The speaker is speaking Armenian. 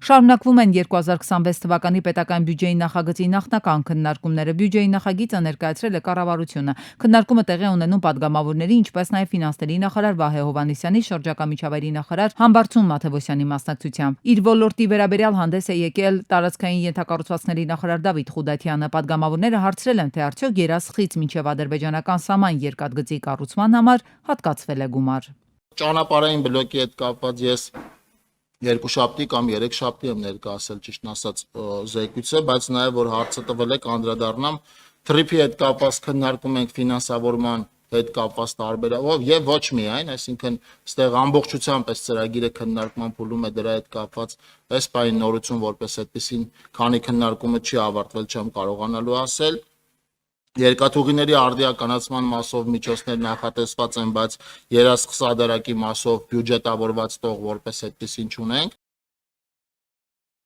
Շարունակվում են 2026 թվականի պետական բյուջեի նախագծի նախնական քննարկումները։ Բյուջեի նախագիծը ներկայացրել է կառավարությունը։ Քննարկումը տեղի ունենում падգամավորների, ինչպես նաև ֆինանսների նախարար Վահե Հովհաննիսյանի, շրջակա միջավայրի նախարար Համբարձում Մաթևոսյանի մասնակցությամբ։ Իր ոլորտի վերաբերյալ հանդես է եկել տարածքային ենթակառուցվածքների նախարար Դավիթ Խուդաթյանը։ Падգամավորները հարցրել են, թե արդյոք Երասխից մինչև ադրբեջանական սահման երկաթգծի կառուցման համար հատկացվել է գումար։ Ճանապարհային բլոկի հետ կապված ես երկուշաբթի կամ երեքշաբթի եմ ներկայացել, ճիշտն ասած, զեկույցը, բայց նաև որ հարցը տվել եք անդրադառնամ թրիփի հետ կապված քննարկում ենք ֆինանսավորման հետ կապված տարբերակով եւ ոչ միայն, այսինքն այստեղ ամբողջությամբ այս ծրագիրը քննարկման փուլում է դրա հետ կապված այս բանի նորություն որպես այդպեսին, քանի քննարկումը չի ավարտվել, չեմ կարողանալու ասել։ Երկաթուղիների արդիականացման մասով միջոցներ նախատեսված են, բայց երասխսադարակի մասով բյուջետավորված տող որպես այդպեսին չունենք։